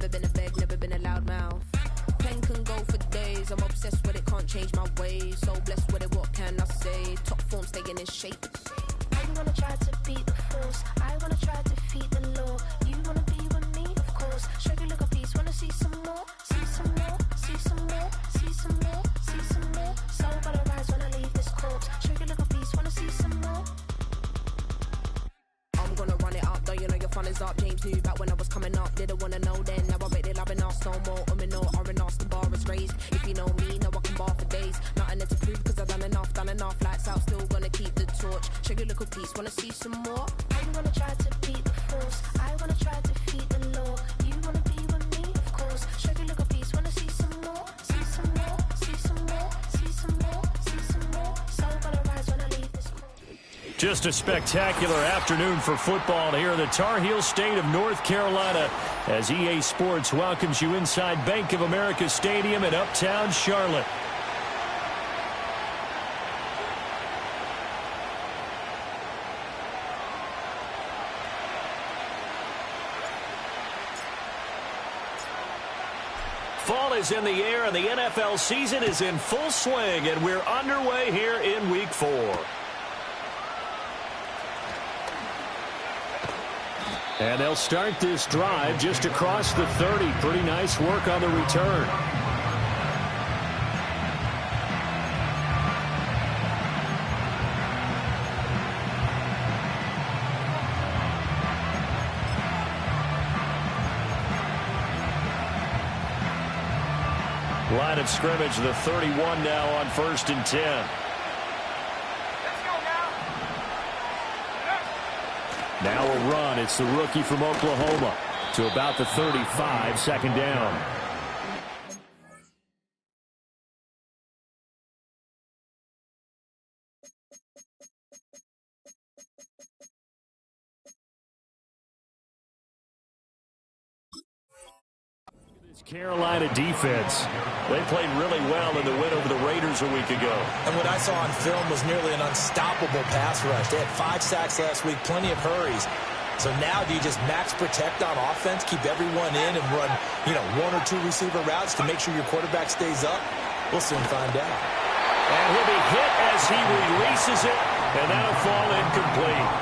Never been a beg, never been a loudmouth. Pen can go for days. I'm obsessed with it, can't change my ways. So blessed with it, what can I say? Top form staying in shape. I wanna try to beat the force. I wanna try to defeat the law. You wanna be with me, of course. Show you look a piece, wanna see some more. See some more, see some more, see some more, see some more. So gotta rise when I leave this corpse. Show you look a piece, wanna see some more. I'm gonna run it up, though you know your fun is up. James knew back when I was coming up, didn't wanna know then. Now I bet they'll have been asked no more. No R&R's, the bar is raised. If you know me, now I can bar for days. Nothing there to prove, cause I've done enough. Lights out, still gonna keep the torch. Show you little piece, wanna see some more? I wanna try to beat the force. I wanna try to defeat the law. You wanna be with me, of course. Show you little piece, wanna see some more. See some more, see some more, see some more, see some more. So gotta rise when I leave this court. Just a spectacular afternoon for football here in the Tar Heel state of North Carolina as EA Sports welcomes you inside Bank of America Stadium in uptown Charlotte. Fall is in the air and the NFL season is in full swing, and we're underway here in Week 4. And they'll start this drive just across the 30. Pretty nice work on the return. Line of scrimmage, the 31 now on 1st and 10. Now a run. It's the rookie from Oklahoma to about the 35, second down. Carolina defense. They played really well in the win over the Raiders a week ago. And what I saw on film was nearly an unstoppable pass rush. They had 5 sacks last week, plenty of hurries. So now do you just max protect on offense, keep everyone in and run, 1 or 2 receiver routes to make sure your quarterback stays up? We'll soon find out. And he'll be hit as he releases it, and that'll fall incomplete.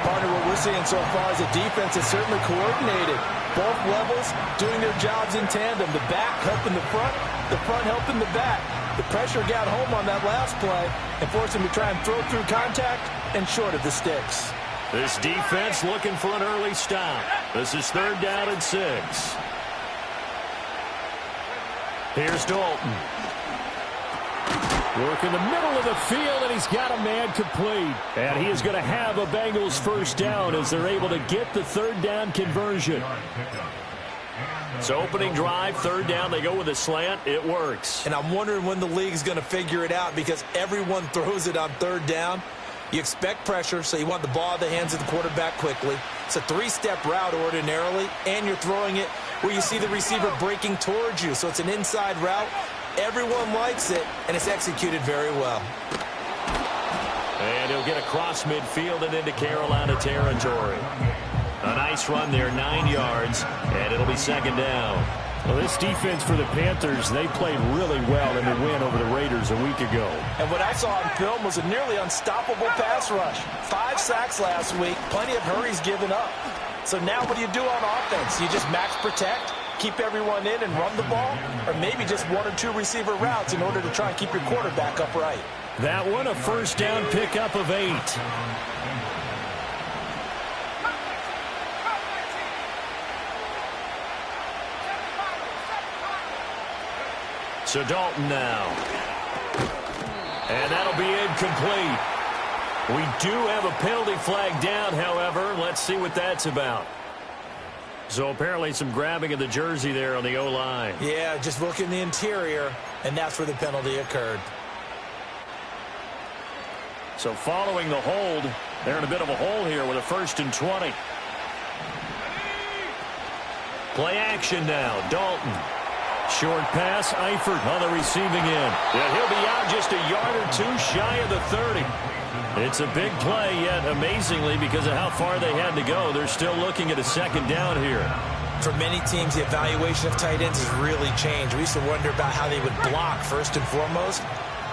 Partner, what we're seeing so far is the defense is certainly coordinated. Both levels doing their jobs in tandem. The back helping the front helping the back. The pressure got home on that last play and forced him to try and throw through contact and short of the sticks. This defense looking for an early stop. This is 3rd down and 6. Here's Dalton. Work in the middle of the field, and he's got a man complete. And he is going to have a Bengals first down as they're able to get the 3rd down conversion. So opening drive, 3rd down, they go with a slant. It works. And I'm wondering when the league's going to figure it out because everyone throws it on 3rd down. You expect pressure, so you want the ball in the hands of the quarterback quickly. It's a 3-step route ordinarily, and you're throwing it where you see the receiver breaking towards you. So it's an inside route. Everyone likes it, and it's executed very well. And he'll get across midfield and into Carolina territory. A nice run there, 9 yards, and it'll be 2nd down. Well, this defense for the Panthers, they played really well in the win over the Raiders a week ago. And what I saw on film was a nearly unstoppable pass rush. 5 sacks last week, plenty of hurries given up. So now what do you do on offense? You just max protect, keep everyone in and run the ball, or maybe just 1 or 2 receiver routes in order to try and keep your quarterback upright. That one, a first down pickup of 8. So Dalton now. And that'll be incomplete. We do have a penalty flag down, however. Let's see what that's about. So apparently some grabbing of the jersey there on the O-line. Yeah, just look in the interior, and that's where the penalty occurred. So following the hold, they're in a bit of a hole here with a 1st and 20. Play action now, Dalton. Short pass, Eifert on the receiving end. And he'll be out just a yard or 2 shy of the 30. It's a big play, yet amazingly, because of how far they had to go, they're still looking at a 2nd down here. For many teams, the evaluation of tight ends has really changed. We used to wonder about how they would block first and foremost.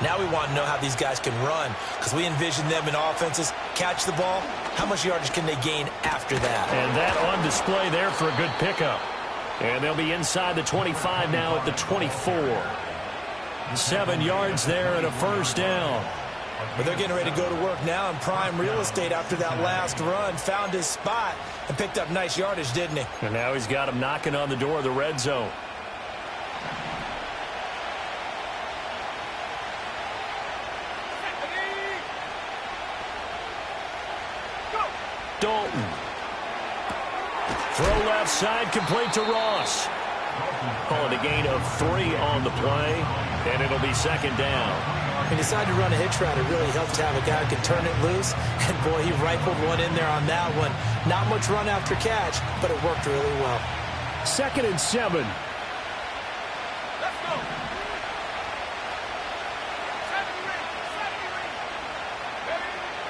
Now we want to know how these guys can run because we envision them in offenses catch the ball. How much yardage can they gain after that? And that on display there for a good pickup. And they'll be inside the 25 now at the 24. 7 yards there and a first down. But they're getting ready to go to work now in prime real estate after that last run. Found his spot and picked up nice yardage, didn't he? And now he's got him knocking on the door of the red zone. Dalton. Throw left side, complete to Ross. Call it a gain of 3 on the play, and it'll be second down. He decided to run a hitch route. It really helped to have a guy who can turn it loose. And, boy, he rifled one in there on that one. Not much run after catch, but it worked really well. 2nd and 7. Let's go.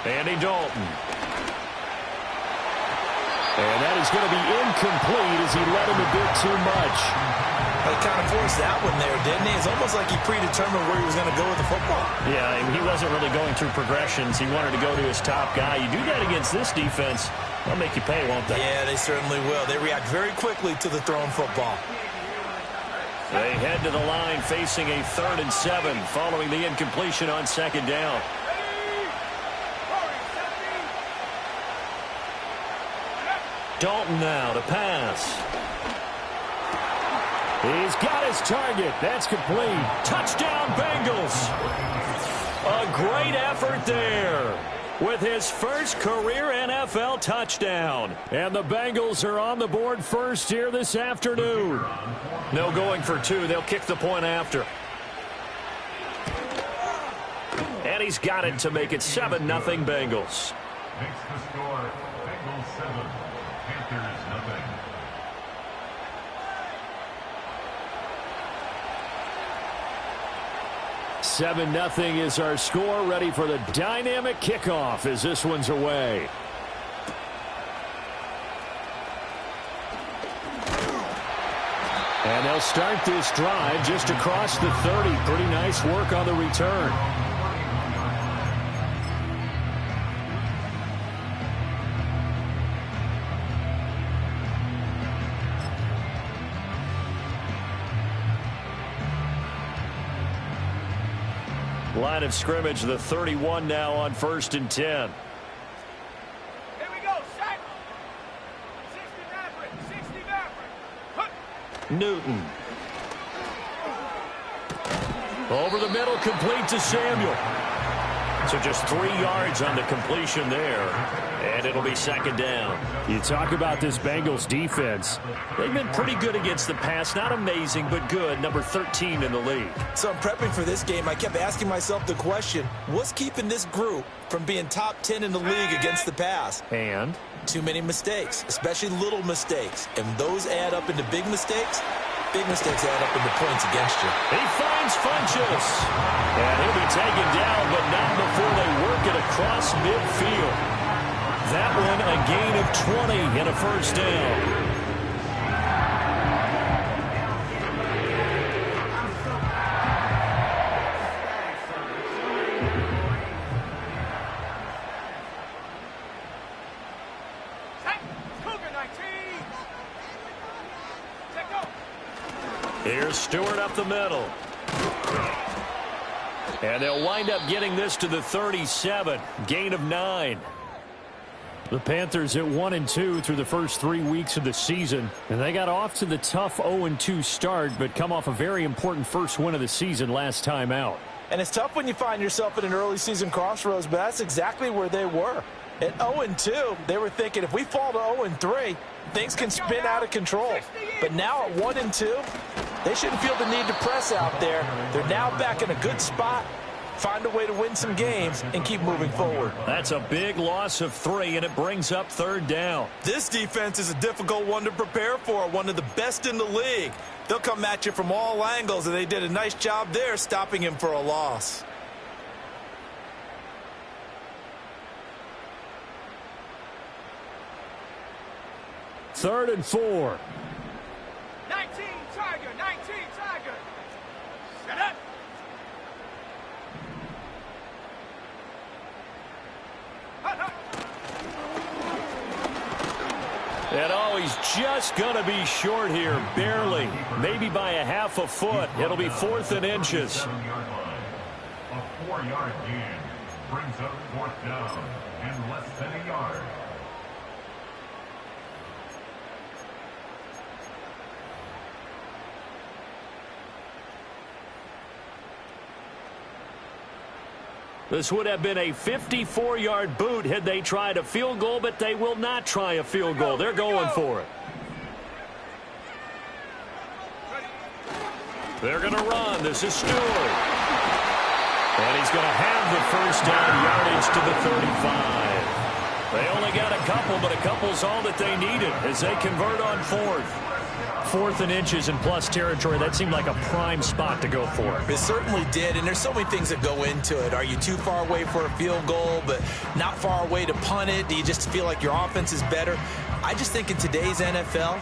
Andy Dalton. And that is going to be incomplete as he led him a bit too much. He kind of forced that one there, didn't he? It's almost like he predetermined where he was going to go with the football. Yeah, and he wasn't really going through progressions. He wanted to go to his top guy. You do that against this defense, they'll make you pay, won't they? Yeah, they certainly will. They react very quickly to the thrown football. They head to the line facing a 3rd and 7 following the incompletion on 2nd down. Dalton now to pass. He's got his target. That's complete. Touchdown, Bengals. A great effort there with his first career NFL touchdown. And the Bengals are on the board first here this afternoon. No going for 2. They'll kick the point after. And he's got it to make it 7-0 Bengals. Makes the score Bengals 7, Panthers nothing. Seven nothing is our score. Ready for the dynamic kickoff as this one's away. And they'll start this drive just across the 30. Pretty nice work on the return. Line of scrimmage, the 31 now on 1st and 10. Here we go, set. 60 Maverick, 60 Maverick. Newton. Over the middle, complete to Samuel. So just 3 yards on the completion there. And it'll be 2nd down. You talk about this Bengals defense. They've been pretty good against the pass. Not amazing, but good. Number 13 in the league. So I'm prepping for this game. I kept asking myself the question, what's keeping this group from being top 10 in the league against the pass? And? Too many mistakes, especially little mistakes. And those add up into big mistakes. Big mistakes add up into points against you. He finds Funchess. And he'll be taken down, but not before they work it across midfield. That one a gain of 20 and a first down. Here's Stewart up the middle. And they'll wind up getting this to the 37. Gain of 9. The Panthers at 1-2 through the first 3 weeks of the season. And they got off to the tough 0-2 start, but come off a very important first win of the season last time out. And it's tough when you find yourself at an early season crossroads, but that's exactly where they were. At 0-2, they were thinking if we fall to 0-3, things can spin out of control. But now at 1-2, they shouldn't feel the need to press out there. They're now back in a good spot. Find a way to win some games and keep moving forward. That's a big loss of 3, and it brings up 3rd down. This defense is a difficult one to prepare for, one of the best in the league. They'll come at you from all angles, and they did a nice job there stopping him for a loss. Third and 4. And oh, he's just going to be short here, barely, maybe by a half a foot. It'll be 4th and inches. 7-yard line. A 4-yard gain brings up 4th down and less than a yard. This would have been a 54-yard boot had they tried a field goal, but they will not try a field goal. They're going for it. They're going to run. This is Stewart. And he's going to have the first down, yardage to the 35. They only got a couple, but a couple's all that they needed as they convert on 4th. 4th and inches in plus territory. That seemed like a prime spot to go for. It certainly did, and there's so many things that go into it. Are you too far away for a field goal, but not far away to punt it? Do you just feel like your offense is better? I just think in today's NFL,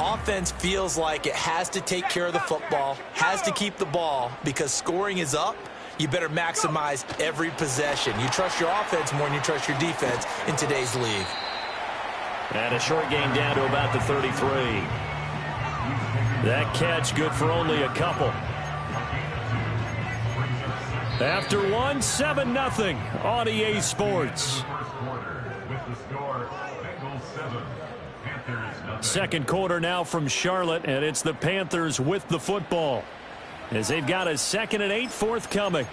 offense feels like it has to take care of the football, has to keep the ball, because scoring is up. You better maximize every possession. You trust your offense more than you trust your defense in today's league. And a short gain down to about the 33. That catch good for only a couple. After one, 7-0 on EA Sports. Second quarter now from Charlotte, and it's the Panthers with the football as they've got a 2nd and 8 forthcoming.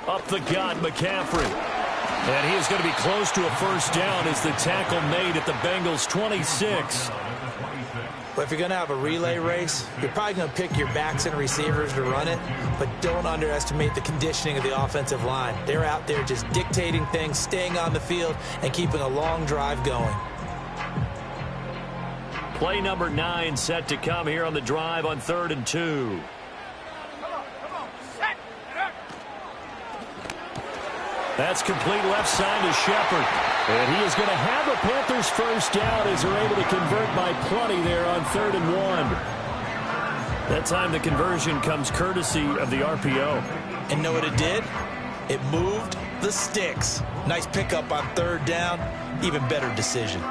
Up the gut, McCaffrey. And he is going to be close to a first down as the tackle made at the Bengals 26. But if you're going to have a relay race, you're probably going to pick your backs and receivers to run it, but don't underestimate the conditioning of the offensive line. They're out there just dictating things, staying on the field, and keeping a long drive going. Play number 9 set to come here on the drive on 3rd and 2. That's complete left side to Shepard. And he is going to have a Panthers first down as they're able to convert by plenty there on 3rd and 1. That time the conversion comes courtesy of the RPO. And know what it did? It moved the sticks. Nice pickup on 3rd down. Even better decision.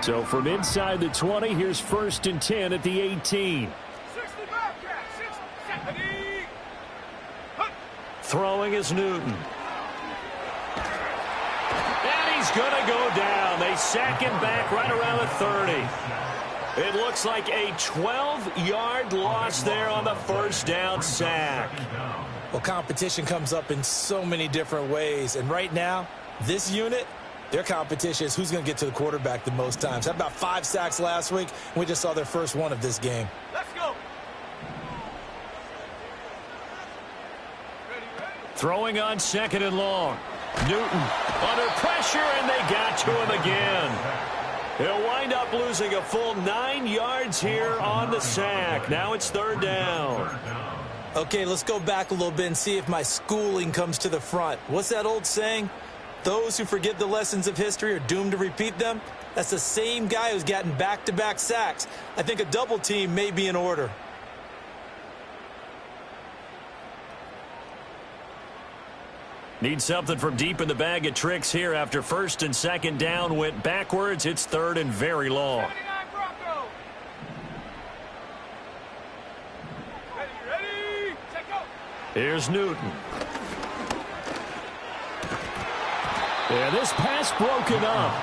So from inside the 20, here's 1st and 10 at the 18. Throwing is Newton. He's going to go down. They sack him back right around the 30. It looks like a 12-yard loss there on the first down sack. Well, competition comes up in so many different ways. And right now, this unit, their competition is who's going to get to the quarterback the most times. Had about 5 sacks last week, and we just saw their first one of this game. Let's go. Throwing on 2nd and long. Newton under pressure, and they got to him again. He'll wind up losing a full 9 yards here on the sack. Now it's 3rd down. Okay, let's go back a little bit and see if my schooling comes to the front. What's that old saying? Those who forget the lessons of history are doomed to repeat them. That's the same guy who's gotten back-to-back sacks. I think a double team may be in order. Need something from deep in the bag of tricks here after 1st and 2nd down went backwards. It's 3rd and very long. Ready. Here's Newton. And this pass broken up.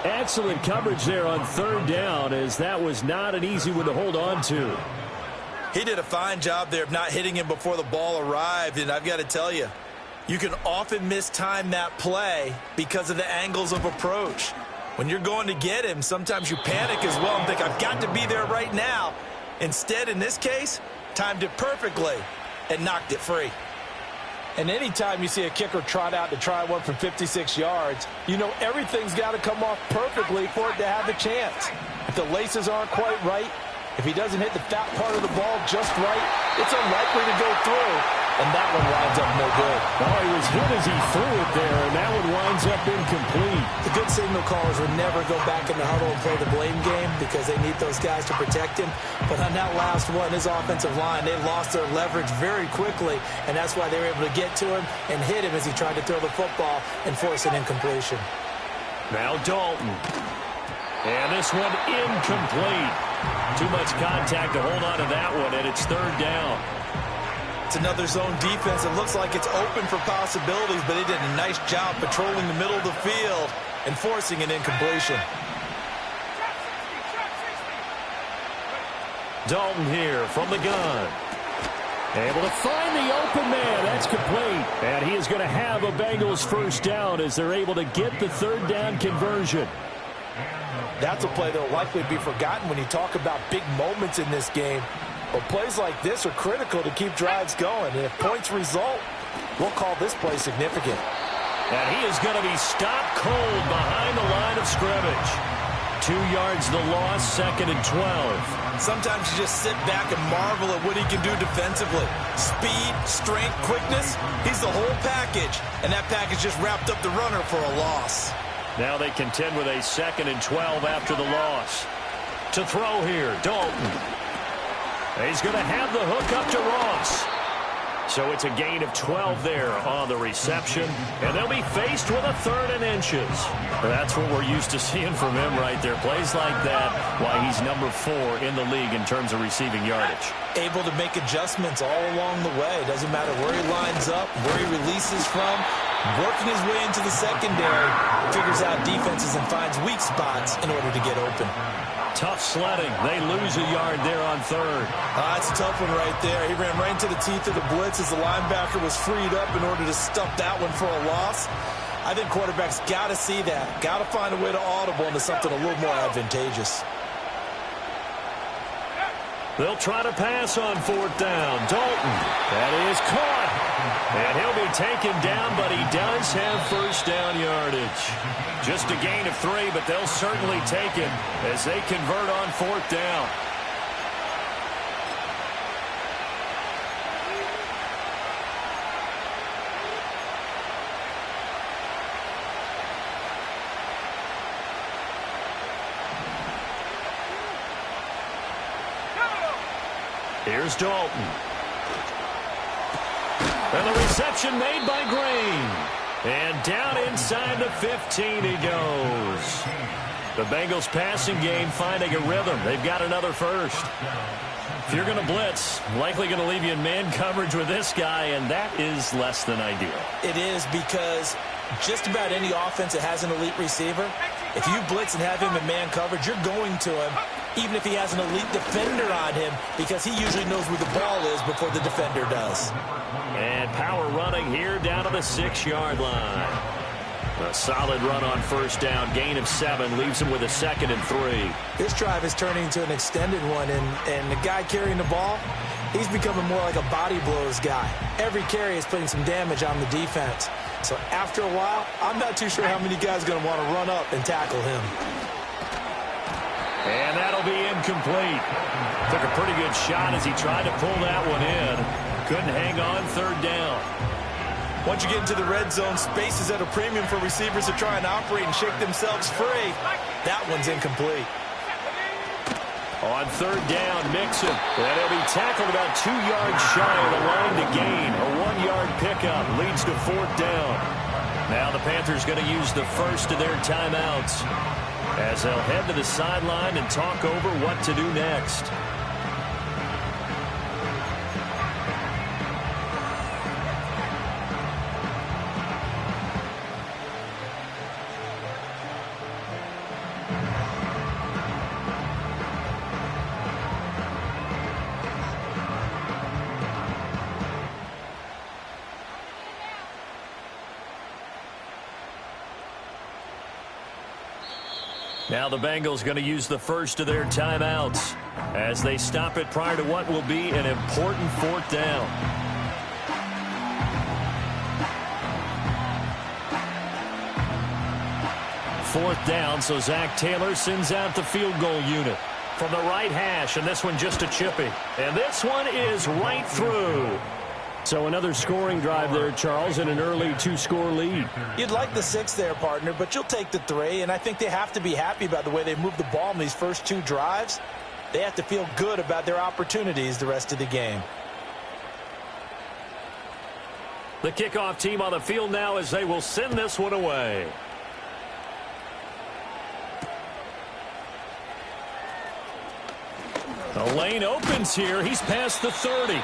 Excellent coverage there on 3rd down, as that was not an easy one to hold on to. He did a fine job there of not hitting him before the ball arrived, and I've got to tell you, you can often mistime that play because of the angles of approach. When you're going to get him, sometimes you panic as well and think, I've got to be there right now. Instead, in this case, timed it perfectly and knocked it free. And anytime you see a kicker trot out to try one from 56 yards, you know everything's got to come off perfectly for it to have a chance. If the laces aren't quite right, if he doesn't hit the fat part of the ball just right, it's unlikely to go through, and that one winds up no good. Well, he was hit as he threw it there, and that one winds up incomplete. The good signal callers would never go back in the huddle and play the blame game because they need those guys to protect him. But on that last one, his offensive line, they lost their leverage very quickly, and that's why they were able to get to him and hit him as he tried to throw the football and force an incompletion. Now Dalton. And this one incomplete. Too much contact to hold on to that one, and it's third down. It's another zone defense. It looks like it's open for possibilities, but they did a nice job patrolling the middle of the field and forcing an incompletion. Dalton here from the gun. Able to find the open man. That's complete. And he is going to have a Bengals first down as they're able to get the third down conversion. That's a play that will likely be forgotten when you talk about big moments in this game. But plays like this are critical to keep drives going. And if points result, we'll call this play significant. And he is going to be stopped cold behind the line of scrimmage. 2 yards the loss, 2nd and 12. Sometimes you just sit back and marvel at what he can do defensively. Speed, strength, quickness, he's the whole package. And that package just wrapped up the runner for a loss. Now they contend with a 2nd and 12 after the loss. To throw here, Dalton. He's going to have the hook up to Ross. So it's a gain of 12 there on the reception. And they'll be faced with a 3rd and inches. That's what we're used to seeing from him right there. Plays like that, why he's number 4 in the league in terms of receiving yardage. Able to make adjustments all along the way. Doesn't matter where he lines up, where he releases from. Working his way into the secondary. Figures out defenses and finds weak spots in order to get open. Tough sledding. They lose a yard there on 3rd. That's a tough one right there. He ran right into the teeth of the blitz as the linebacker was freed up in order to stuff that one for a loss. I think quarterbacks got to see that. Got to find a way to audible into something a little more advantageous. They'll try to pass on 4th down. Dalton. That is caught. And he'll be taken down, but he does have first down yardage. Just a gain of 3, but they'll certainly take it as they convert on 4th down. Here's Dalton. And the reception made by Green. And down inside the 15 he goes. The Bengals passing game finding a rhythm. They've got another first. If you're going to blitz, likely going to leave you in man coverage with this guy, and that is less than ideal. It is because just about any offense that has an elite receiver, if you blitz and have him in man coverage, you're going to him, even if he has an elite defender on him, because he usually knows where the ball is before the defender does. And power running here down to the 6-yard line. A solid run on first down. Gain of 7 leaves him with a 2nd and 3. This drive is turning into an extended one, and the guy carrying the ball, he's becoming more like a body blows guy. Every carry is putting some damage on the defense. So after a while, I'm not too sure how many guys are going to want to run up and tackle him. And that'll be incomplete. Took a pretty good shot as he tried to pull that one in. Couldn't hang on 3rd down. Once you get into the red zone, space is at a premium for receivers to try and operate and shake themselves free. That one's incomplete. On 3rd down, Mixon. And he'll be tackled about 2 yards shy of the line to gain. A 1-yard pickup leads to 4th down. Now the Panthers going to use the first of their timeouts as they'll head to the sideline and talk over what to do next. Now the Bengals going to use the first of their timeouts as they stop it prior to what will be an important 4th down. 4th down, so Zach Taylor sends out the field goal unit. From the right hash, and this one just a chippy. And this one is right through. So another scoring drive there, Charles, and an early 2-score lead. You'd like the 6 there, partner, but you'll take the 3, and I think they have to be happy about the way they moved the ball in these first 2 drives. They have to feel good about their opportunities the rest of the game. The kickoff team on the field now as they will send this one away. The lane opens here. He's past the 30.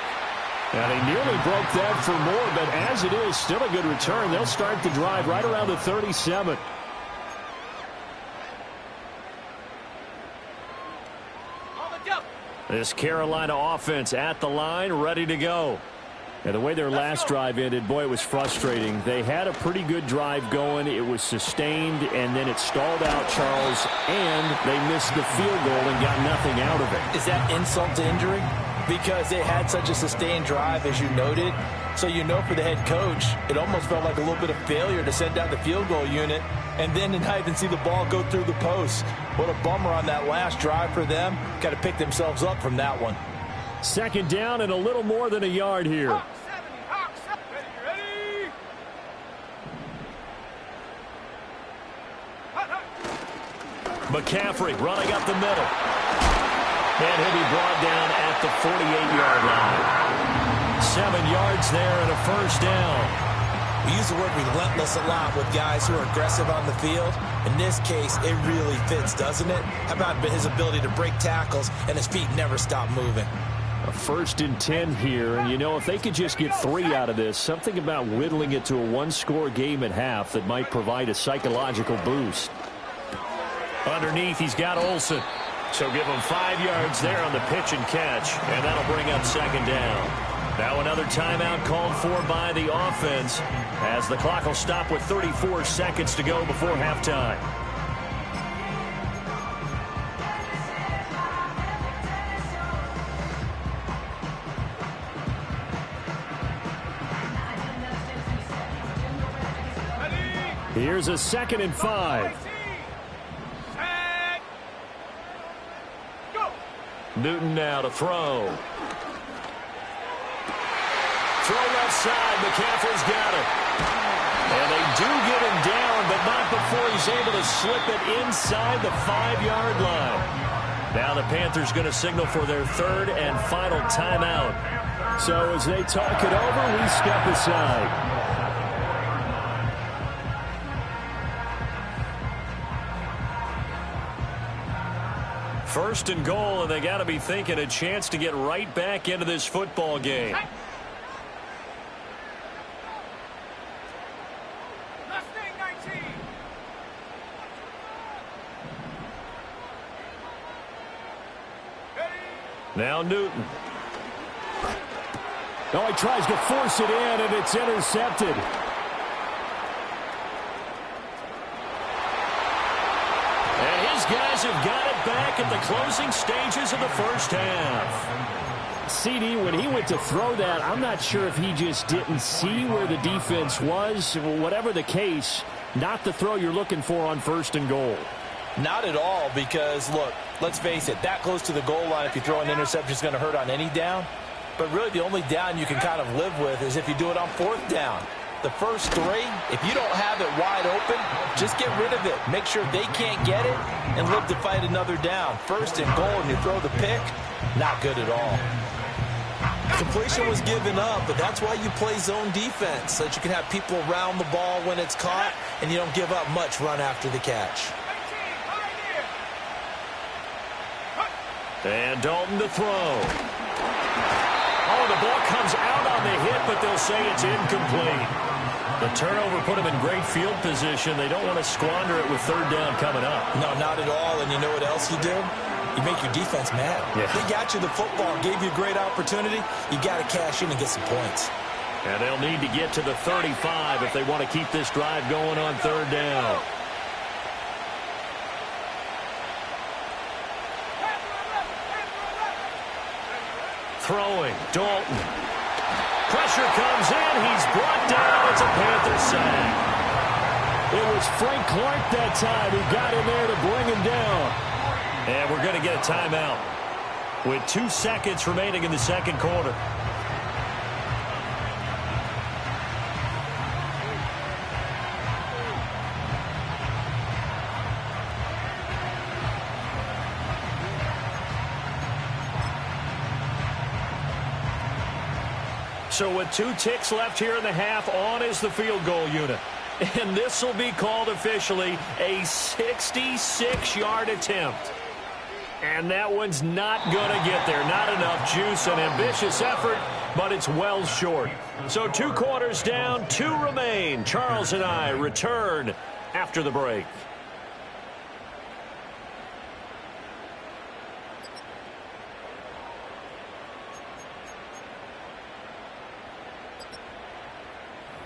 And he nearly broke that for more, but as it is, still a good return. They'll start the drive right around the 37. This Carolina offense at the line, ready to go. And the way their last drive ended, boy, it was frustrating. They had a pretty good drive going. It was sustained, and then it stalled out, Charles, and they missed the field goal and got nothing out of it. Is that insult to injury? Because they had such a sustained drive, as you noted. So you know for the head coach, it almost felt like a little bit of failure to send down the field goal unit and then to not even see the ball go through the post. What a bummer on that last drive for them. Got to pick themselves up from that one. 2nd down and a little more than a yard here. McCaffrey running up the middle. And he'll be brought down at the 48-yard line. 7 yards there and a 1st down. We use the word relentless a lot with guys who are aggressive on the field. In this case, it really fits, doesn't it? How about his ability to break tackles and his feet never stop moving? A 1st and 10 here, and you know, if they could just get 3 out of this, something about whittling it to a 1-score game at half that might provide a psychological boost. Underneath, he's got Olsen. So give him 5 yards there on the pitch and catch, and that'll bring up 2nd down. Now another timeout called for by the offense as the clock will stop with 34 seconds to go before halftime. Here's a 2nd and 5. Newton now to throw. Throw left side. McCaffrey's got it. And they do get him down, but not before he's able to slip it inside the 5-yard line. Now the Panthers going to signal for their 3rd and final timeout. So as they talk it over, we step aside. First and goal, and they got to be thinking a chance to get right back into this football game. Now Newton. Oh, he tries to force it in, and it's intercepted. And his guys have got it back at the closing stages of the 1st half. CD, when he went to throw that, I'm not sure if he just didn't see where the defense was. Whatever the case, not the throw you're looking for on 1st and goal. Not at all, because, look, let's face it, that close to the goal line, if you throw an interception, is going to hurt on any down. But really the only down you can kind of live with is if you do it on 4th down. The first 3, if you don't have it wide open, just get rid of it. Make sure they can't get it and live to fight another down. 1st and goal, and you throw the pick, not good at all. Completion was given up, but that's why you play zone defense, so that you can have people around the ball when it's caught, and you don't give up much run after the catch. And Dalton to throw. Oh, the ball comes out on the hit, but they'll say it's incomplete. The turnover put them in great field position. They don't want to squander it with 3rd down coming up. No, not at all. And you know what else you do? You make your defense mad. Yeah. They got you the football, gave you a great opportunity. You got to cash in and get some points. And they'll need to get to the 35 if they want to keep this drive going on 3rd down. Throwing, Dalton. Pressure comes in. He's brought down. It's a Panther sack. It was Frank Clark that time who got in there to bring him down. And we're going to get a timeout with 2 seconds remaining in the second quarter. So with 2 ticks left here in the half, on is the field goal unit. And this will be called officially a 66-yard attempt. And that one's not going to get there. Not enough juice, an ambitious effort, but it's well short. So 2 quarters down, 2 remain. Charles and I return after the break.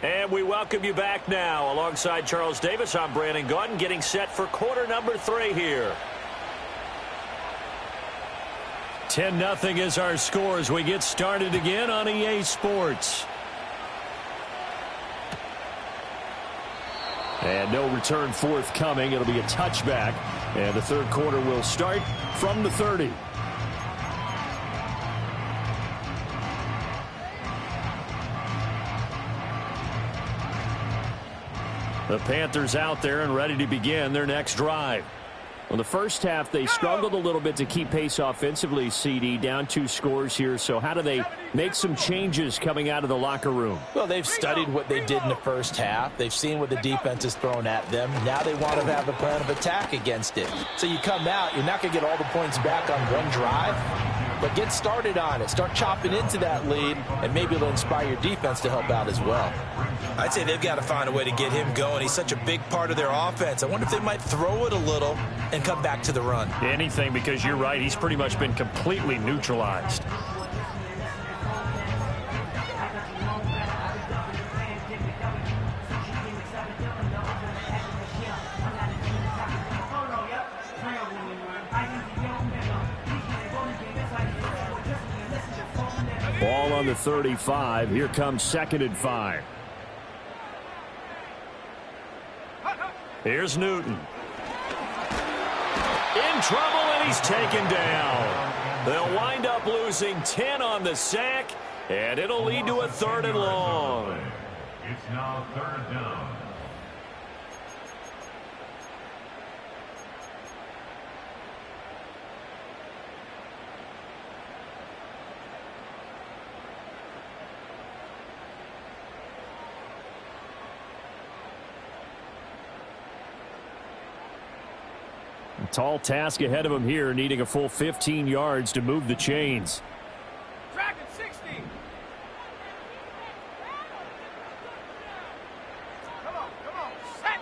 And we welcome you back now. Alongside Charles Davis, I'm Brandon Gaudin, getting set for quarter number 3 here. 10-0 is our score as we get started again on EA Sports. And no return forthcoming. It'll be a touchback. And the third quarter will start from the 30. The Panthers out there and ready to begin their next drive. Well, the first half, they struggled a little bit to keep pace offensively, CD, down 2 scores here. So how do they make some changes coming out of the locker room? Well, they've studied what they did in the first half. They've seen what the defense has thrown at them. Now they want to have a plan of attack against it. So you come out, you're not going to get all the points back on one drive, but get started on it. Start chopping into that lead, and maybe it'll inspire your defense to help out as well. I'd say they've got to find a way to get him going. He's such a big part of their offense. I wonder if they might throw it a little and come back to the run. Anything, because you're right. He's pretty much been completely neutralized. Ball on the 35. Here comes 2nd and 5. Here's Newton. In trouble, and he's taken down. They'll wind up losing 10 on the sack, and it'll lead to a 3rd and long. It's now 3rd down. Tall task ahead of him here, needing a full 15 yards to move the chains. Track at 60. Come on, set.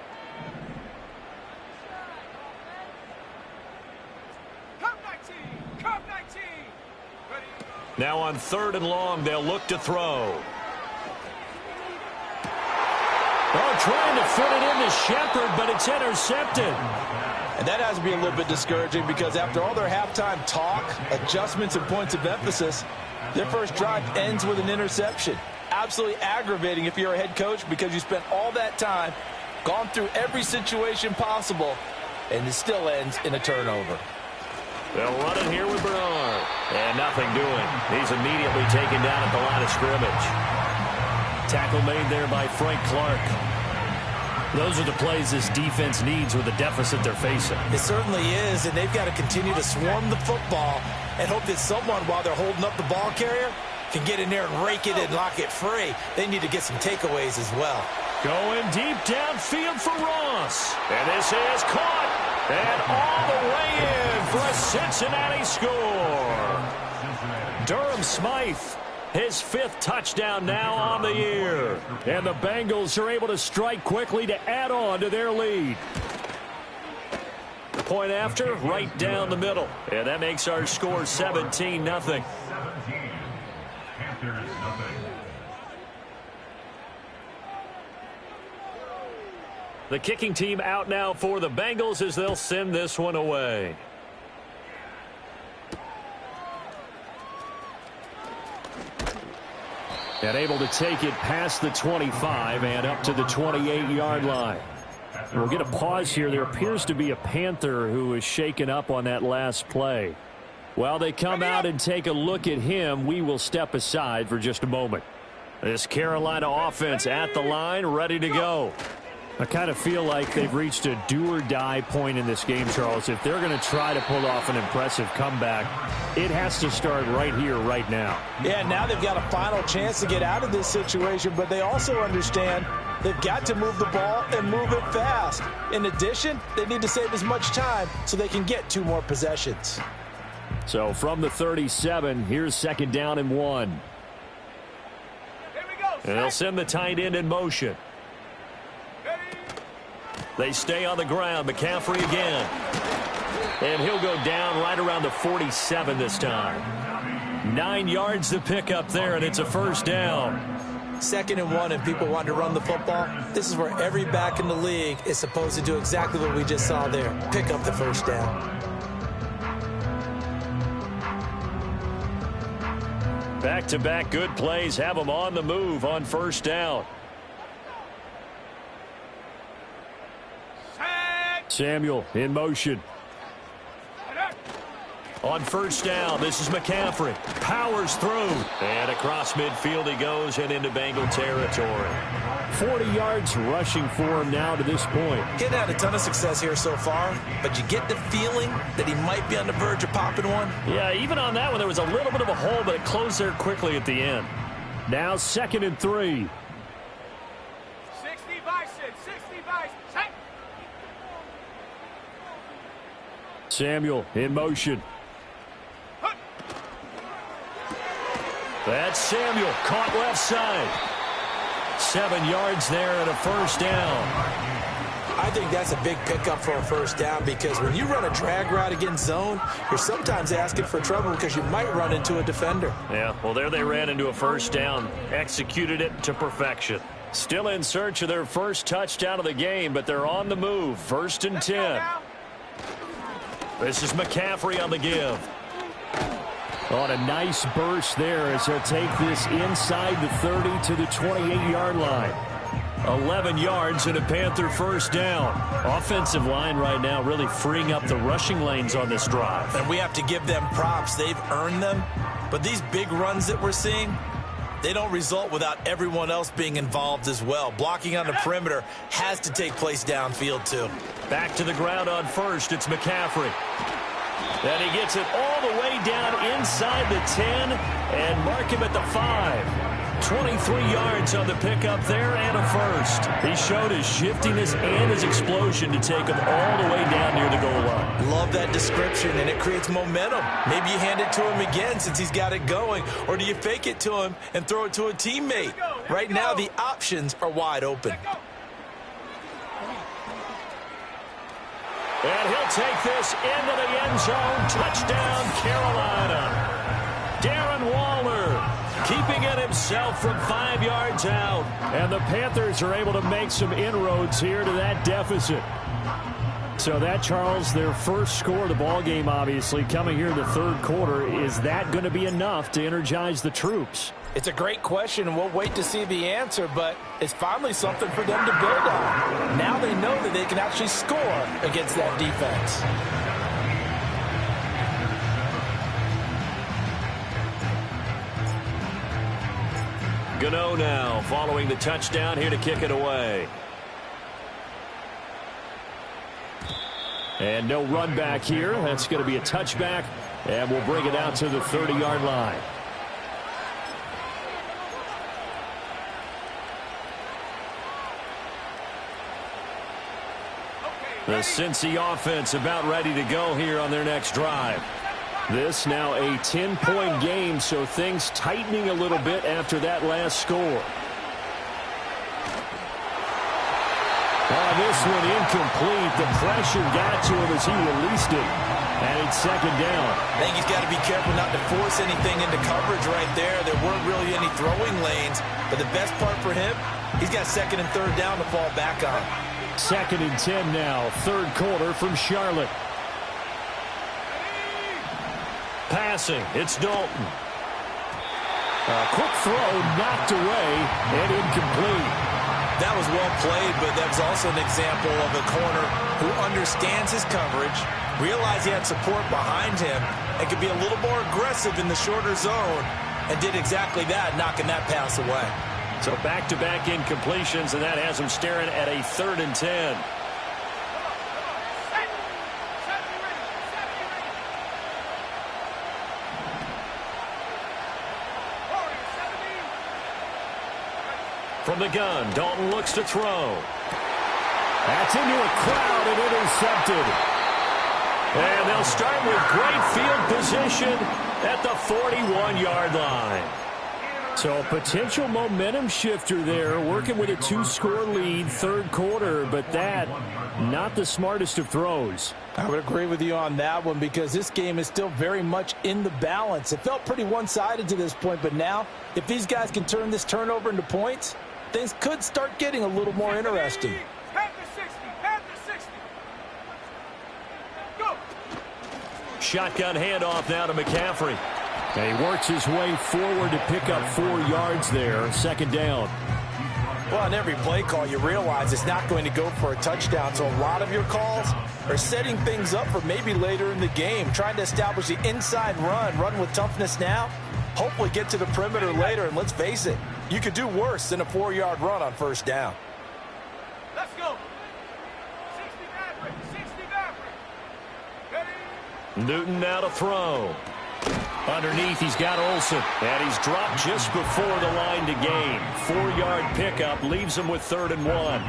Curve 19. Ready. Now on 3rd and long, they'll look to throw. Oh, trying to fit it into Shepard, but it's intercepted. And that has to be a little bit discouraging because after all their halftime talk, adjustments, and points of emphasis, their first drive ends with an interception. Absolutely aggravating if you're a head coach because you spent all that time, gone through every situation possible, and it still ends in a turnover. They'll run it here with Bernard. And nothing doing. He's immediately taken down at the line of scrimmage. Tackle made there by Frank Clark. Those are the plays this defense needs with the deficit they're facing. It certainly is, and they've got to continue to swarm the football and hope that someone, while they're holding up the ball carrier, can get in there and rake it and lock it free. They need to get some takeaways as well. Going deep downfield for Ross. And this is caught. And all the way in for a Cincinnati score. Durham Smythe. His 5th touchdown now on the year. And the Bengals are able to strike quickly to add on to their lead. Point after, right down the middle. And that makes our score 17-0. 17. Panthers, nothing. The kicking team out now for the Bengals as they'll send this one away. And able to take it past the 25 and up to the 28-yard line. We'll get a pause here. There appears to be a Panther who is shaken up on that last play. While they come out and take a look at him, we will step aside for just a moment. This Carolina offense at the line, ready to go. I kind of feel like they've reached a do-or-die point in this game, Charles. If they're going to try to pull off an impressive comeback, it has to start right here, right now. Yeah, now they've got a final chance to get out of this situation, but they also understand they've got to move the ball and move it fast. In addition, they need to save as much time so they can get 2 more possessions. So from the 37, here's 2nd down and 1. Here we go. And they'll send the tight end in motion. They stay on the ground. McCaffrey again. And he'll go down right around the 47 this time. 9 yards to pick up there, and it's a 1st down. 2nd and 1, and people want to run the football. This is where every back in the league is supposed to do exactly what we just saw there. Pick up the 1st down. Back-to-back good plays have them on the move on 1st down. Samuel in motion. On 1st down, this is McCaffrey. Powers through. And across midfield he goes and into Bengal territory. 40 yards rushing for him now to this point. Getting had a ton of success here so far, but you get the feeling that he might be on the verge of popping one. Yeah, even on that one, there was a little bit of a hole, but it closed there quickly at the end. Now 2nd and 3. 60 bison, 60 bison. Samuel in motion. That's Samuel, caught left side. 7 yards there and a 1st down. I think that's a big pickup for a 1st down because when you run a drag route against zone, you're sometimes asking for trouble because you might run into a defender. Yeah, well, there they ran into a 1st down, executed it to perfection. Still in search of their first touchdown of the game, but they're on the move. 1st and 10. This is McCaffrey on the give. On a nice burst there as he'll take this inside the 30 to the 28-yard line. 11 yards and a Panther 1st down. Offensive line right now really freeing up the rushing lanes on this drive. And we have to give them props. They've earned them. But these big runs that we're seeing, they don't result without everyone else being involved as well. Blocking on the perimeter has to take place downfield too. Back to the ground on 1st. It's McCaffrey. And he gets it all the way down inside the 10 and mark him at the 5. 23 yards on the pickup there and a 1st. He showed his shiftiness and his explosion to take him all the way down near the goal line. Love that description, and it creates momentum. Maybe you hand it to him again since he's got it going, or do you fake it to him and throw it to a teammate? Right now, the options are wide open. And he'll take this into the end zone. Touchdown, Carolina. Darren Waller keeping it himself from 5 yards out. And the Panthers are able to make some inroads here to that deficit. So that, Charles, their first score of the ball game, obviously, coming here in the 3rd quarter. Is that going to be enough to energize the troops? It's a great question, and we'll wait to see the answer, but it's finally something for them to build on. Now they know that they can actually score against that defense. Gano now following the touchdown here to kick it away. And no run back here. That's going to be a touchback, and we'll bring it out to the 30-yard line. The Cincy offense about ready to go here on their next drive. This now a 10-point game, so things tightening a little bit after that last score. This one incomplete. The pressure got to him as he released it. And it's 2nd down. I think he's got to be careful not to force anything into coverage right there. There weren't really any throwing lanes. But the best part for him, he's got 2nd and 3rd down to fall back on. 2nd and 10 now. 3rd quarter from Charlotte. Passing. It's Dalton. A quick throw knocked away and incomplete. That was well played, but that was also an example of a corner who understands his coverage, realized he had support behind him, and could be a little more aggressive in the shorter zone, and did exactly that, knocking that pass away. So back-to-back incompletions, and that has him staring at a 3rd and 10. From the gun, Dalton looks to throw. That's into a crowd and intercepted. And they'll start with great field position at the 41-yard line. So a potential momentum shifter there, working with a 2-score lead, 3rd quarter, but that, not the smartest of throws. I would agree with you on that one because this game is still very much in the balance. It felt pretty one-sided to this point, but now, if these guys can turn this turnover into points, things could start getting a little more interesting. Panthers 60, Panthers 60. Go. Shotgun handoff now to McCaffrey. And he works his way forward to pick up 4 yards there, 2nd down. Well, on every play call, you realize it's not going to go for a touchdown, so a lot of your calls are setting things up for maybe later in the game, trying to establish the inside run with toughness now, hopefully get to the perimeter later, and let's face it, you could do worse than a 4-yard run on 1st down. Let's go. 60 Maverick, 60 Maverick. Ready? Newton now to throw. Underneath, he's got Olsen. And he's dropped just before the line to gain. 4-yard pickup leaves him with 3rd and 1.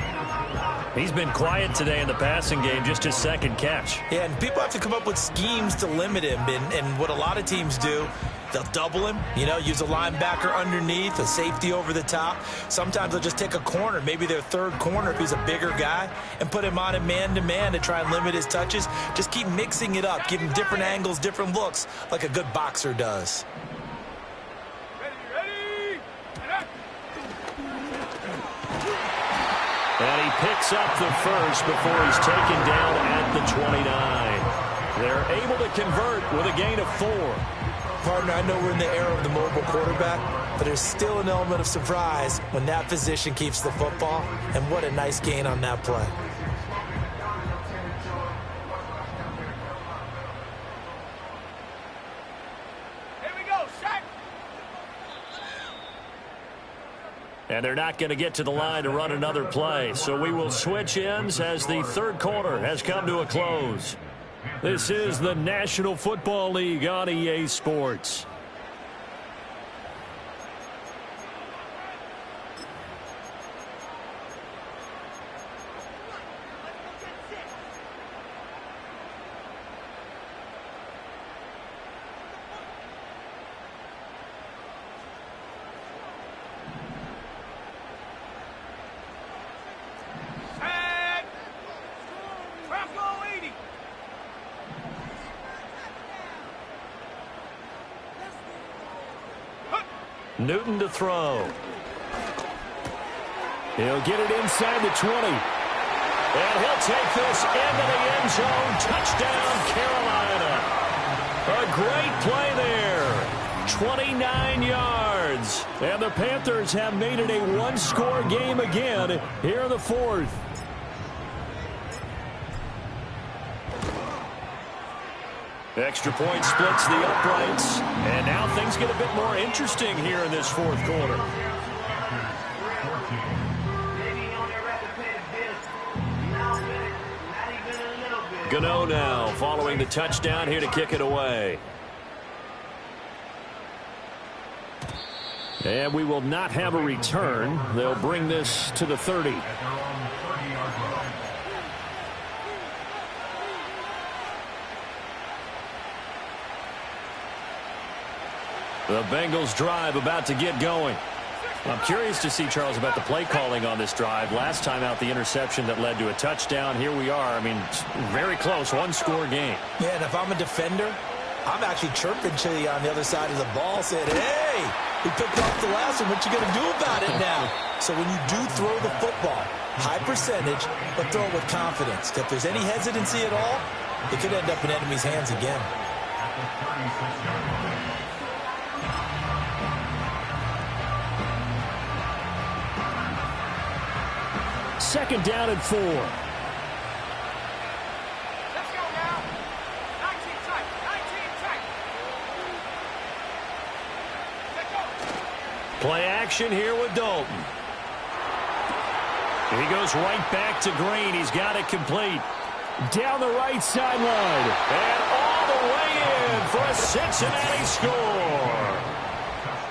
He's been quiet today in the passing game, just his 2nd catch. Yeah, and people have to come up with schemes to limit him. And what a lot of teams do, they'll double him, use a linebacker underneath, a safety over the top. Sometimes they'll just take a corner, maybe their 3rd corner if he's a bigger guy, and put him on a man-to-man to try and limit his touches. Just keep mixing it up, give him different angles, different looks, like a good boxer does. Ready? And he picks up the first before he's taken down at the 29. They're able to convert with a gain of 4. Partner, I know we're in the era of the mobile quarterback, but there's still an element of surprise when that physician keeps the football, and what a nice gain on that play. Here we go, sack. And they're not going to get to the line to run another play, so we will switch ends as the 3rd quarter has come to a close. This is the National Football League on EA Sports. Sack. Bronco 80. Newton to throw. He'll get it inside the 20. And he'll take this into the end zone. Touchdown, Carolina. A great play there. 29 yards. And the Panthers have made it a 1-score game again here in the 4th. Extra point splits the uprights. And now things get a bit more interesting here in this 4th quarter. Gano now following the touchdown here to kick it away. And we will not have a return. They'll bring this to the 30. The Bengals drive about to get going. I'm curious to see, Charles, about the play calling on this drive. Last time out, the interception that led to a touchdown. Here we are. I mean, very close, 1-score game. Yeah, and if I'm a defender, I'm actually chirping to you on the other side of the ball, saying, hey, we picked off the last one. What you going to do about it now? So when you do throw the football, high percentage, but throw it with confidence. If there's any hesitancy at all, it could end up in enemy's hands again. second down and 4. Let's go now. 19 tight. 19 tight. Let's go. Play action here with Dalton. He goes right back to Green. He's got it complete. Down the right sideline. And all the way in for a Cincinnati score.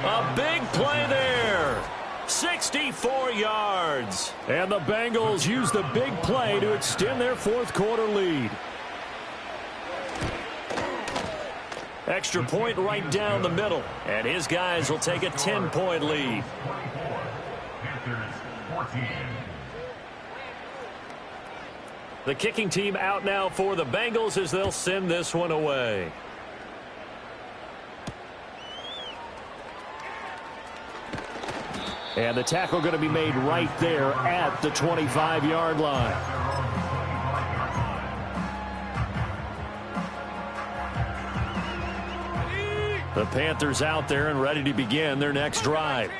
A big play there. 64 yards. And the Bengals use the big play to extend their fourth quarter lead. Extra point right down the middle. And his guys will take a 10-point lead. 24. Panthers 14. The kicking team out now for the Bengals as they'll send this one away. And the tackle going to be made right there at the 25-yard line. The Panthers out there and ready to begin their next drive.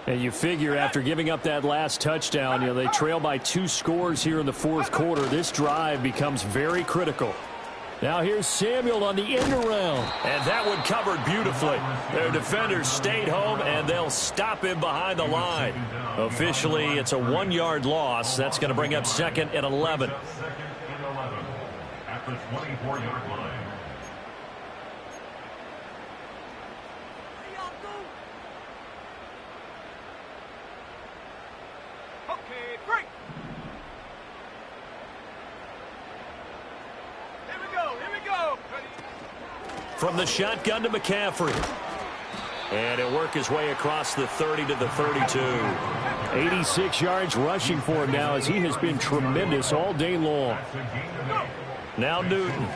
And you figure after giving up that last touchdown, they trail by 2 scores here in the fourth quarter. This drive becomes very critical. Now here's Samuel on the end around. And that one covered beautifully. Their defenders stayed home, and they'll stop him behind the line. Officially, it's a 1-yard loss. That's going to bring up second and 11. Second and 11 at the 24-yard line. Okay, break. Here we go. Here we go. From the shotgun to McCaffrey. And he'll work his way across the 30 to the 32. 86 yards rushing for him now as he has been tremendous all day long. Now Newton.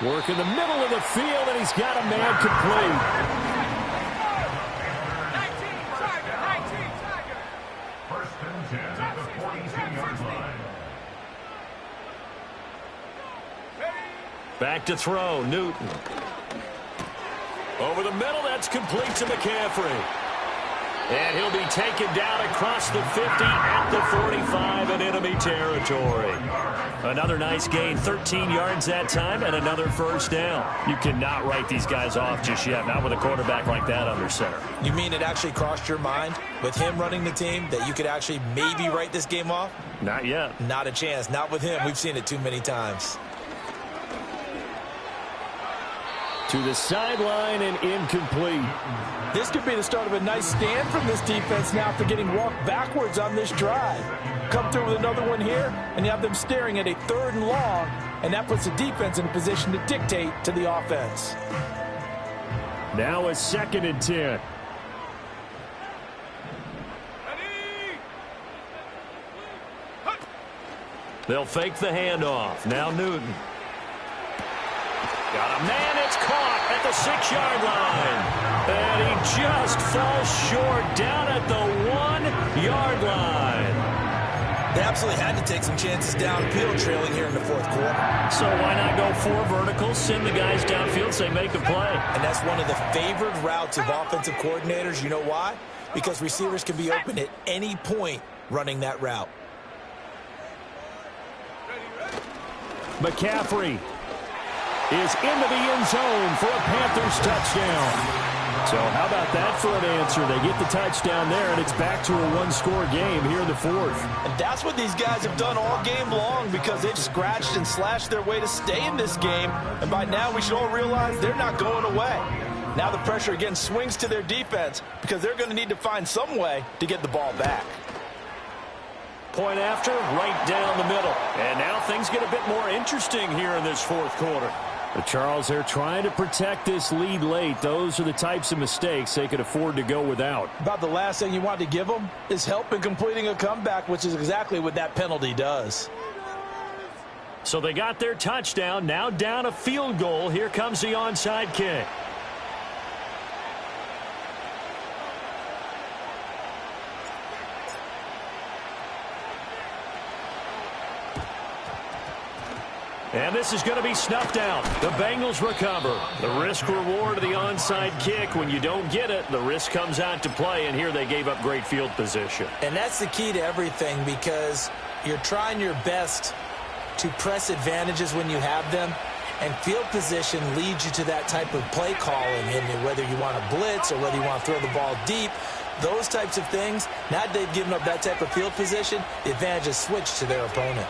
Work in the middle of the field, and he's got a man complete. 19 Tiger. First and 10 at the 42-yard line. Back to throw, Newton. Over the middle, that's complete to McCaffrey. And he'll be taken down across the 50 at the 45 in enemy territory. Another nice gain, 13 yards that time, and another first down. You cannot write these guys off just yet, not with a quarterback like that under center. You mean it actually crossed your mind with him running the team that you could actually maybe write this game off? Not yet. Not a chance. Not with him. We've seen it too many times. To the sideline and incomplete. This could be the start of a nice stand from this defense now after getting walked backwards on this drive. Come through with another one here, and you have them staring at a 3rd and long, and that puts the defense in a position to dictate to the offense. Now a 2nd and 10. Ready? They'll fake the handoff. Now Newton. Got a man, it's caught at the 6-yard line. And he just falls short down at the 1-yard line. They absolutely had to take some chances downfield trailing here in the fourth quarter. So why not go 4 verticals, send the guys downfield, say make a play. And that's one of the favored routes of offensive coordinators. You know why? Because receivers can be open at any point running that route. McCaffrey is into the end zone for a Panthers touchdown. So how about that for an answer? They get the touchdown there, and it's back to a 1-score game here in the fourth. And that's what these guys have done all game long because they've scratched and slashed their way to stay in this game. And by now, we should all realize they're not going away. Now the pressure again swings to their defense because they're going to need to find some way to get the ball back. Point after, right down the middle. And now things get a bit more interesting here in this fourth quarter. But Charles, they're trying to protect this lead late. Those are the types of mistakes they could afford to go without. About the last thing you want to give them is help in completing a comeback, which is exactly what that penalty does. So they got their touchdown, now down a field goal. Here comes the onside kick. And this is going to be snuffed out. The Bengals recover. The risk-reward of the onside kick. When you don't get it, the risk comes out to play, and here they gave up great field position. And that's the key to everything, because you're trying your best to press advantages when you have them, and field position leads you to that type of play calling, and whether you want to blitz or whether you want to throw the ball deep, those types of things. Now that they've given up that type of field position, the advantage is switched to their opponent.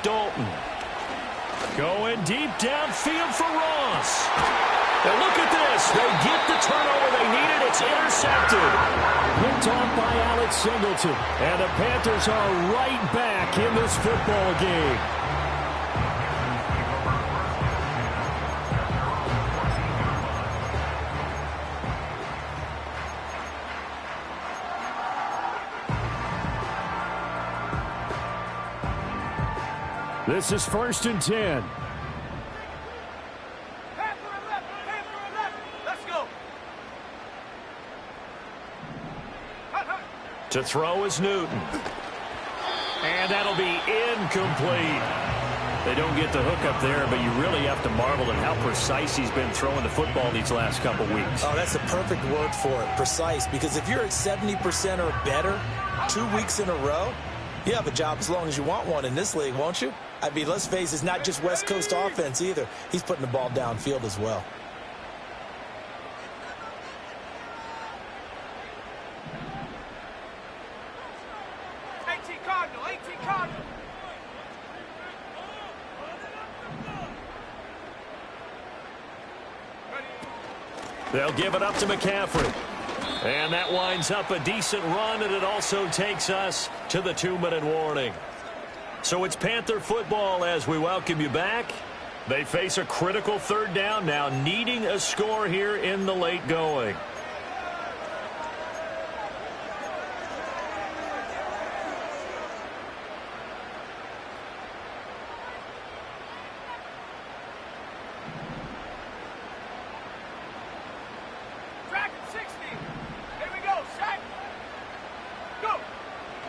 Dalton going deep downfield for Ross. And look at this. They get the turnover they needed. It's intercepted. Picked off by Alex Singleton. And the Panthers are right back in this football game. This is 1st and 10. Let's go. To throw is Newton. And that'll be incomplete. They don't get the hook up there, but you really have to marvel at how precise he's been throwing the football these last couple weeks. Oh, that's the perfect word for it, precise, because if you're at 70% or better 2 weeks in a row, you have a job as long as you want one in this league, won't you? I mean, let's face it, it's not just West Coast offense either. He's putting the ball downfield as well. They'll give it up to McCaffrey. And that winds up a decent run, and it also takes us to the 2-minute warning. So it's Panther football as we welcome you back. They face a critical 3rd down now, needing a score here in the late going.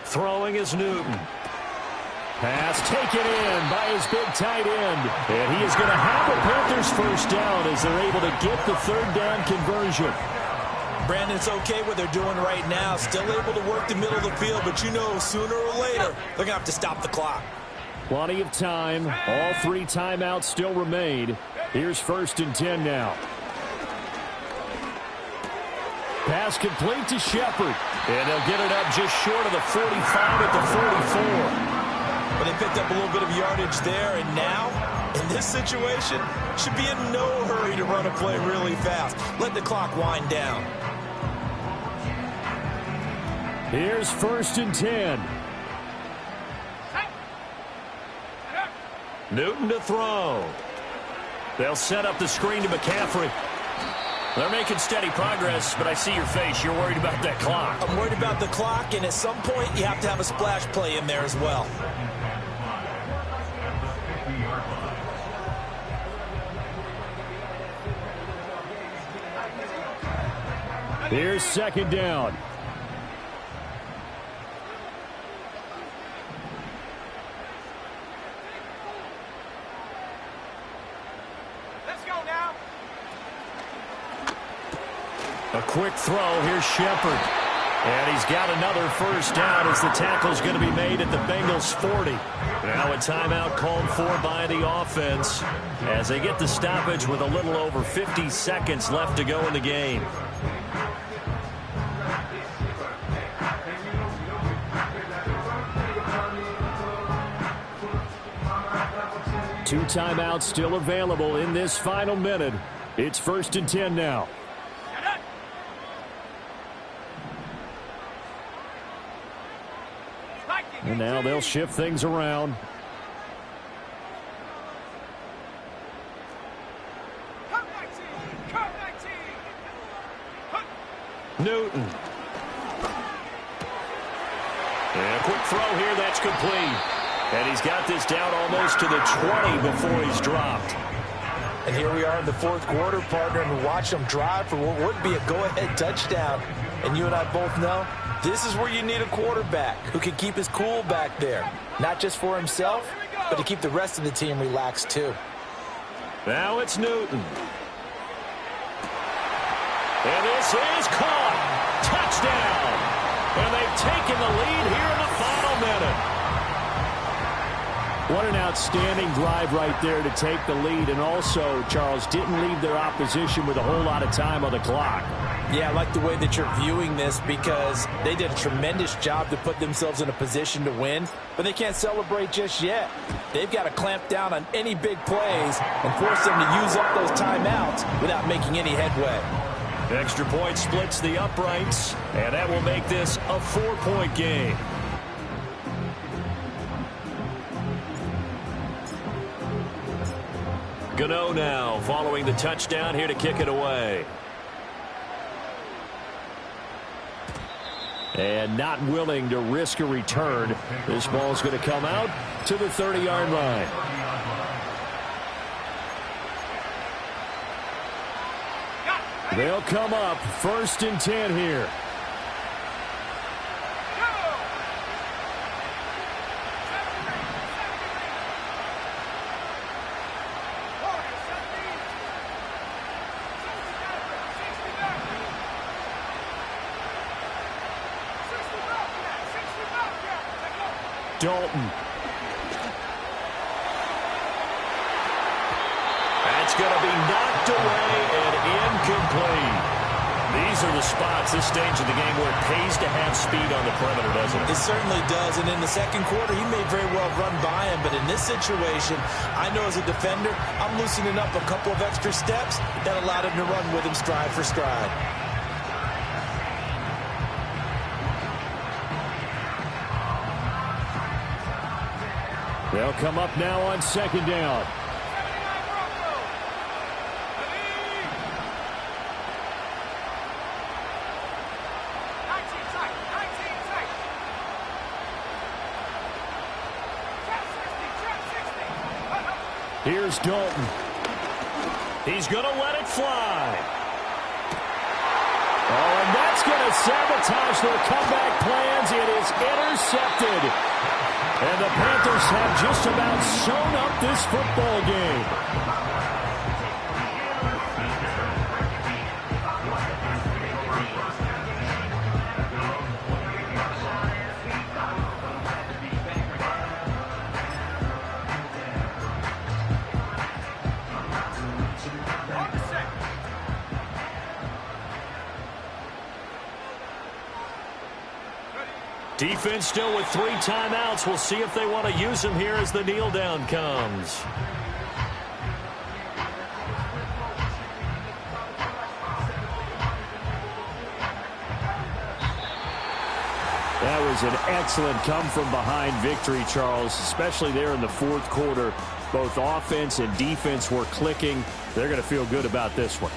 Throwing is Newton. Pass taken in by his big tight end. And he is going to have a Panthers 1st down as they're able to get the 3rd down conversion. Brandon, it's okay what they're doing right now. Still able to work the middle of the field, but you know sooner or later they're going to have to stop the clock. Plenty of time. All 3 timeouts still remain. Here's 1st and 10 now. Pass complete to Shepard. And they'll get it up just short of the 45 at the 44. But they picked up a little bit of yardage there, and now, in this situation, should be in no hurry to run a play really fast. Let the clock wind down. Here's 1st and 10. Newton to throw. They'll set up the screen to McCaffrey. They're making steady progress, but I see your face. You're worried about that clock. I'm worried about the clock, and at some point, you have to have a splash play in there as well. Here's 2nd down. A quick throw. Here's Shepard. And he's got another 1st down as the tackle's going to be made at the Bengals 40. Now a timeout called for by the offense as they get the stoppage with a little over 50 seconds left to go in the game. Two timeouts still available in this final minute. It's 1st and 10 now. And now they'll shift things around. Newton. And a quick throw here, that's complete. And he's got this down almost to the 20 before he's dropped. And here we are in the 4th quarter, partner, and watch them drive for what would be a go-ahead touchdown. And you and I both know This is where you need a quarterback who can keep his cool back there. Not just for himself, but to keep the rest of the team relaxed too. Now it's Newton. And this is caught. Touchdown. And they've taken the lead here in the final minute. What an outstanding drive right there to take the lead. And also, Charles, didn't leave their opposition with a whole lot of time on the clock. Yeah, I like the way that you're viewing this because they did a tremendous job to put themselves in a position to win, but they can't celebrate just yet. They've got to clamp down on any big plays and force them to use up those timeouts without making any headway. Extra point splits the uprights, and that will make this a 4-point game. Gano now following the touchdown here to kick it away. And not willing to risk a return. This ball's going to come out to the 30-yard line. They'll come up 1st and 10 here. Dalton. That's going to be knocked away and incomplete. These are the spots, this stage of the game, where it pays to have speed on the perimeter, doesn't it? It certainly does, and in the second quarter, he may very well run by him, but in this situation, I know as a defender, I'm loosening up a couple of extra steps that allowed him to run with him stride for stride. They'll come up now on 2nd down. Here's Dalton. He's going to let it fly. Oh, and that's going to sabotage their comeback plans. It is intercepted. And the Panthers have just about sewn up this football game. Defense still with 3 timeouts. We'll see if they want to use them here as the kneel down comes. That was an excellent come-from-behind victory, Charles, especially there in the 4th quarter. Both offense and defense were clicking. They're going to feel good about this one.